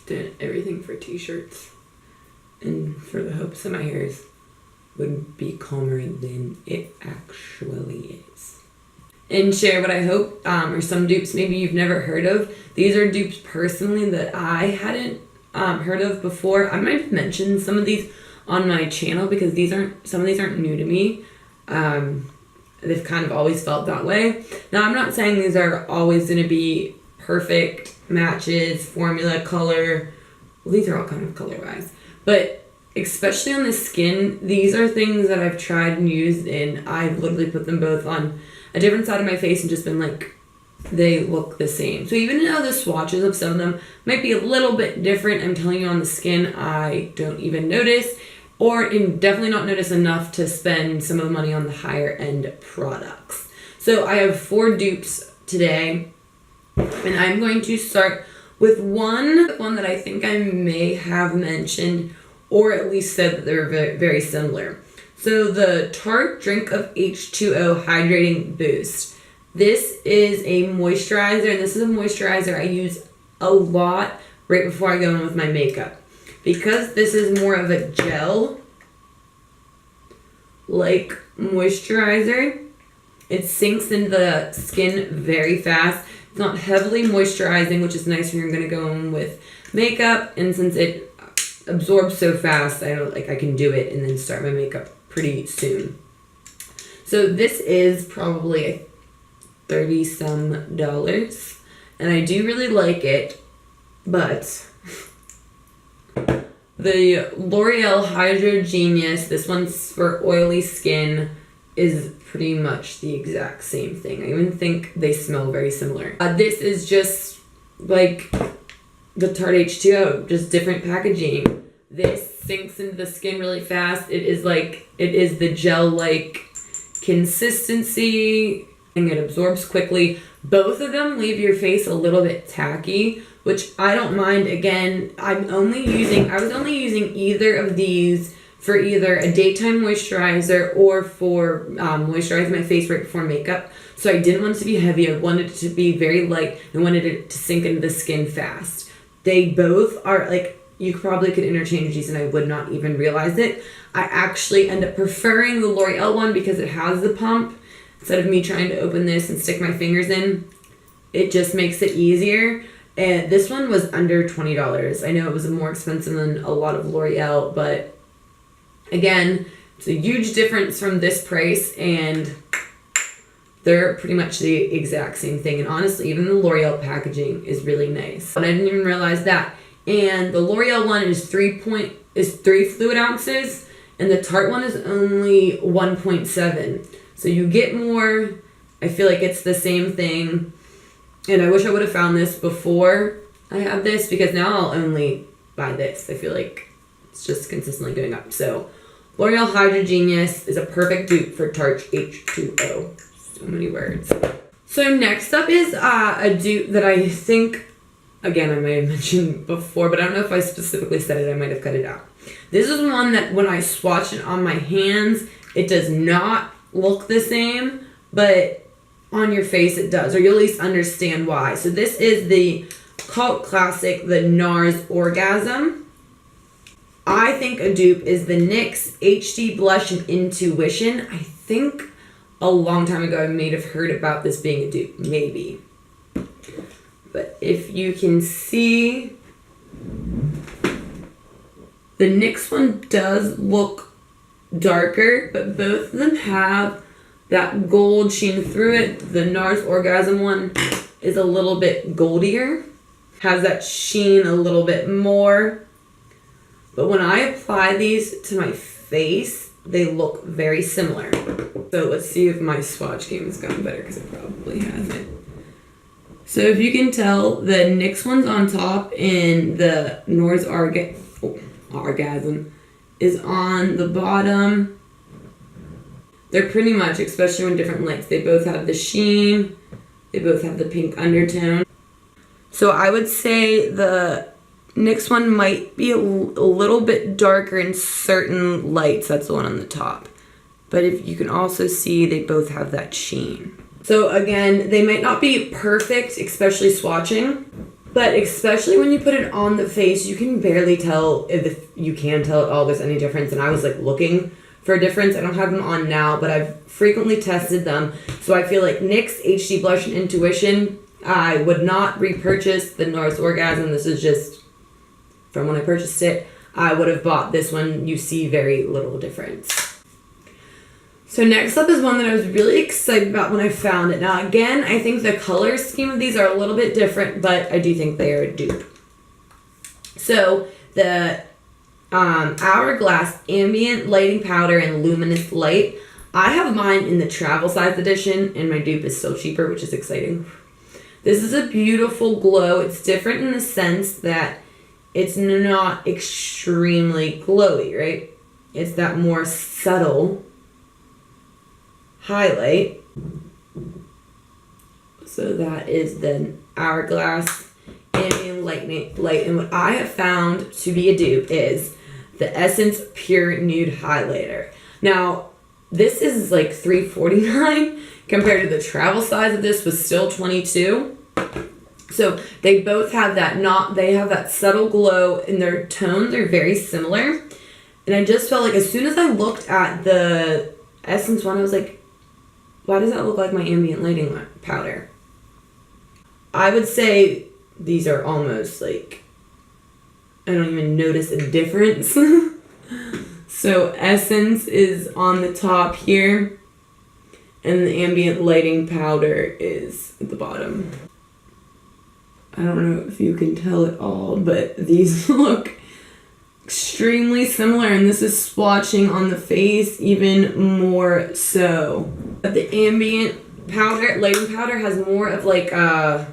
did everything for t-shirts and for the hopes that my hairs would be calmer than it actually is. And share what I hope are some dupes maybe you've never heard of. These are dupes personally that I hadn't heard of before. I might have mentioned some of these on my channel because some of these aren't new to me. They've kind of always felt that way. Now, I'm not saying these are always going to be perfect matches, formula, color. Well, these are all kind of color-wise. But especially on the skin, these are things that I've tried and used, and I've literally put them both on a different side of my face and just been like, they look the same. So even though the swatches of some of them might be a little bit different, I'm telling you on the skin, I don't even notice, or definitely not notice enough to spend some of the money on the higher end products. So I have 4 dupes today, and I'm going to start with one that I think I may have mentioned, or at least said that they're very, very similar. So the Tarte Drink of H2O Hydrating Boost. This is a moisturizer, and this is a moisturizer I use a lot right before I go in with my makeup. Because this is more of a gel-like moisturizer, it sinks into the skin very fast. It's not heavily moisturizing, which is nice when you're going to go in with makeup, and since it absorbs so fast, I can do it and then start my makeup pretty soon. So this is probably $30-some, and I do really like it, but the L'Oreal Hydro Genius, this one's for oily skin, is pretty much the exact same thing. I even think they smell very similar. This is just like the Tarte H2O, just different packaging. This sinks into the skin really fast. It is the gel-like consistency, and it absorbs quickly. Both of them leave your face a little bit tacky, which I don't mind. Again, I was only using either of these for either a daytime moisturizer or for moisturizing my face right before makeup. So I didn't want it to be heavy. I wanted it to be very light and wanted it to sink into the skin fast. They both are you probably could interchange these and I would not even realize it. I actually end up preferring the L'Oreal one because it has the pump. Instead of me trying to open this and stick my fingers in, it just makes it easier. And this one was under $20. I know it was more expensive than a lot of L'Oreal, but again, it's a huge difference from this price, and they're pretty much the exact same thing. And honestly, even the L'Oreal packaging is really nice. But I didn't even realize that. And the L'Oreal one is 3 fluid ounces, and the Tarte one is only 1.7. So you get more. I feel like it's the same thing. And I wish I would have found this before I had this, because now I'll only buy this. I feel like it's just consistently going up. So L'Oreal Hydro Genius is a perfect dupe for Tarte H2O. So many words. So next up is a dupe that I think, again, I might have mentioned before, but I don't know if I specifically said it. I might have cut it out. This is one that when I swatch it on my hands, it does not look the same, but on your face it does, or you'll at least understand why. So this is the cult classic, the NARS Orgasm. I think a dupe is the NYX HD Blush and Intuition. I think a long time ago I may have heard about this being a dupe, maybe. But if you can see, the NYX one does look darker, but both of them have that gold sheen through it. The NARS Orgasm one is a little bit goldier, has that sheen a little bit more. But when I apply these to my face, they look very similar. So let's see if my swatch game has gotten better, because it probably hasn't. So if you can tell, the NYX one's on top and the NARS Orgasm is on the bottom. They're pretty much, especially on different lengths, they both have the sheen, they both have the pink undertone. So I would say the NYX one might be a little bit darker in certain lights. That's the one on the top. But if you can also see, they both have that sheen. So again, they might not be perfect, especially swatching, But especially when you put it on the face, you can barely tell if you can tell at all there's any difference. And I was like looking for a difference. I don't have them on now, but I've frequently tested them. So I feel like NYX HD Blush and Intuition, I would not repurchase the NARS Orgasm. This is just from when I purchased it. I would have bought this one. You see very little difference. So next up is one that I was really excited about when I found it. Now again, I think the color scheme of these are a little bit different, but I do think they are a dupe. So the Hourglass Ambient Lighting Powder and Luminous Light. I have mine in the travel size edition, and my dupe is still cheaper, which is exciting. This is a beautiful glow. It's different in the sense that it's not extremely glowy, right? It's that more subtle highlight. So that is the Hourglass Ambient Light. And what I have found to be a dupe is the Essence Pure Nude Highlighter. Now, this is like $3.49 compared to the travel size of this was still $22. So they both have that they have that subtle glow, and their tones are very similar. And I just felt like as soon as I looked at the Essence one, I was like, why does that look like my ambient lighting powder? I would say these are almost like, I don't even notice a difference. So Essence is on the top here, and the ambient lighting powder is at the bottom. I don't know if you can tell at all, but these look extremely similar, and this is swatching on the face even more so. But the ambient powder, lighting powder, has more of like a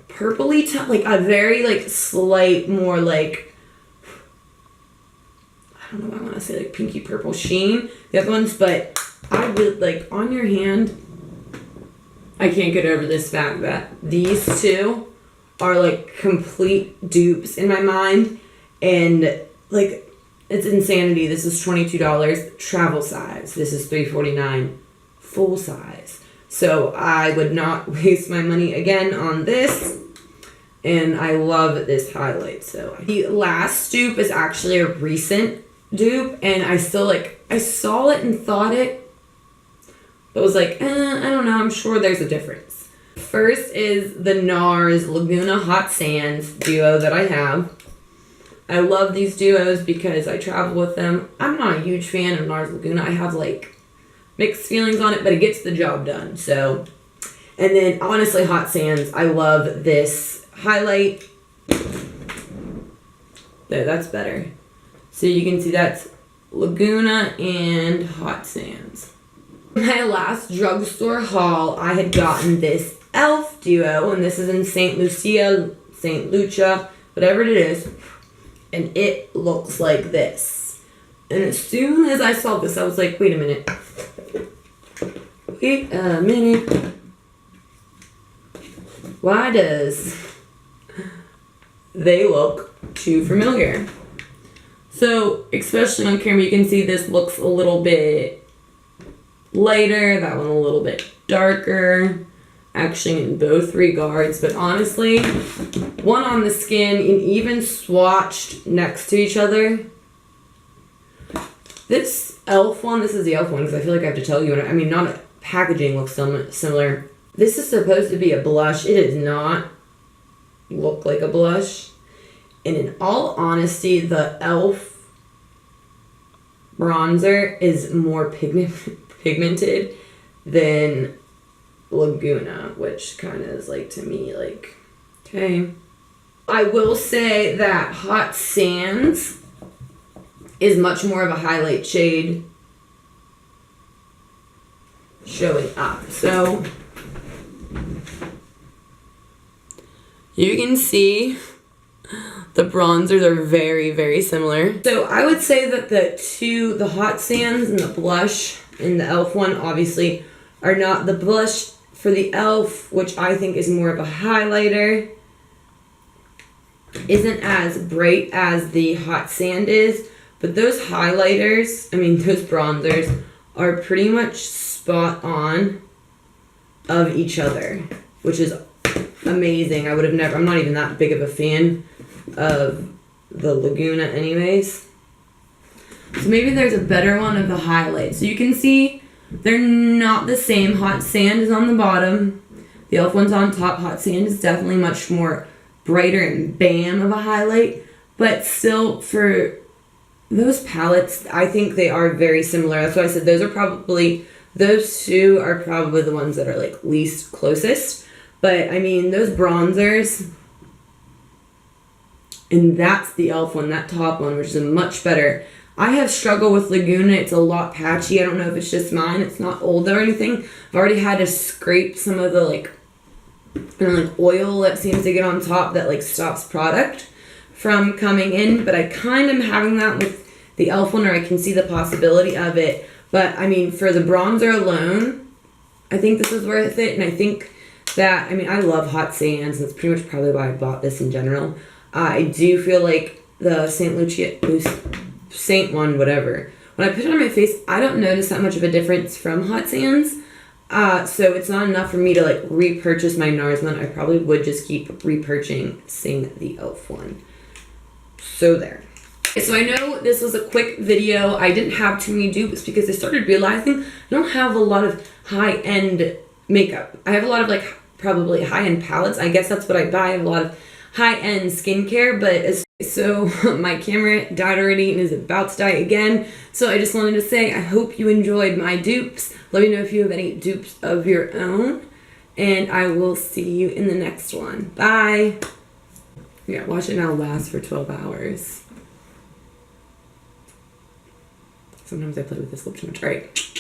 purpley tone, like a very like slight, more like, I don't know what I want to say, like pinky purple sheen. The other ones, but I really like on your hand. I can't get over this fact that these two are like complete dupes in my mind, and like it's insanity. This is $22 travel size. This is $3.49 full size. So I would not waste my money again on this, and I love this highlight. So the last dupe is actually a recent dupe, and I still like, I saw it and thought it, but was like, I don't know, I'm sure there's a difference. First is the NARS Laguna Hot Sands duo that I have. I love these duos because I travel with them. I'm not a huge fan of NARS Laguna. I have like mixed feelings on it, but it gets the job done. So, and then honestly, Hot Sands, I love this highlight. There, that's better. So you can see that's Laguna and Hot Sands. My last drugstore haul, I had gotten this e.l.f. duo, and this is in St. Lucia, whatever it is, and it looks like this. And as soon as I saw this, I was like, wait a minute. Why does they look too familiar? So, especially on camera, you can see this looks a little bit lighter, that one a little bit darker, actually in both regards, but honestly, one on the skin and even swatched next to each other. This e.l.f. one, this is the e.l.f. one because I feel like I have to tell you, I mean, not packaging looks similar. This is supposed to be a blush. It does not look like a blush. And in all honesty, the e.l.f. bronzer is more pigmented than Laguna, which kind of is like, to me, like, okay. I will say that Hot Sands is much more of a highlight shade showing up. So you can see the bronzers are very, very similar. So I would say that the Hot Sands and the blush in the e.l.f. one obviously are not the blush for the e.l.f., which I think is more of a highlighter, isn't as bright as the Hot Sand is, but those highlighters, I mean those bronzers, are pretty much spot on of each other, which is amazing. I would have never, I'm not even that big of a fan of the Laguna anyways. So maybe there's a better one of the highlights. So you can see they're not the same. Hot Sand is on the bottom. The e.l.f. one's on top. Hot Sand is definitely much more brighter and bam of a highlight. But still, for those palettes, I think they are very similar. That's why I said those two are probably the ones that are like least closest. But I mean, those bronzers, and that's the e.l.f. one, that top one, which is a much better. I have struggled with Laguna. It's a lot patchy. I don't know if it's just mine. It's not old or anything. I've already had to scrape some of the like oil that seems to get on top that like stops product from coming in. But I kind of am having that with the e.l.f. one, or I can see the possibility of it. But I mean, for the bronzer alone, I think this is worth it. And I think that, I mean, I love Hot Sands. That's pretty much probably why I bought this in general. I do feel like the Saint one, whatever. When I put it on my face, I don't notice that much of a difference from Hot Sands. So it's not enough for me to like repurchase my NARS one. I probably would just keep repurchasing the e.l.f. one. So there. So I know this was a quick video. I didn't have too many dupes because I started realizing I don't have a lot of high-end makeup. I have a lot of like probably high-end palettes. I guess that's what I buy. I have a lot of high-end skincare, but so my camera died already and is about to die again. So I just wanted to say I hope you enjoyed my dupes. Let me know if you have any dupes of your own, and I will see you in the next one. Bye. Yeah, watch it now last for 12 hours. Sometimes I play with this lip too much. All right.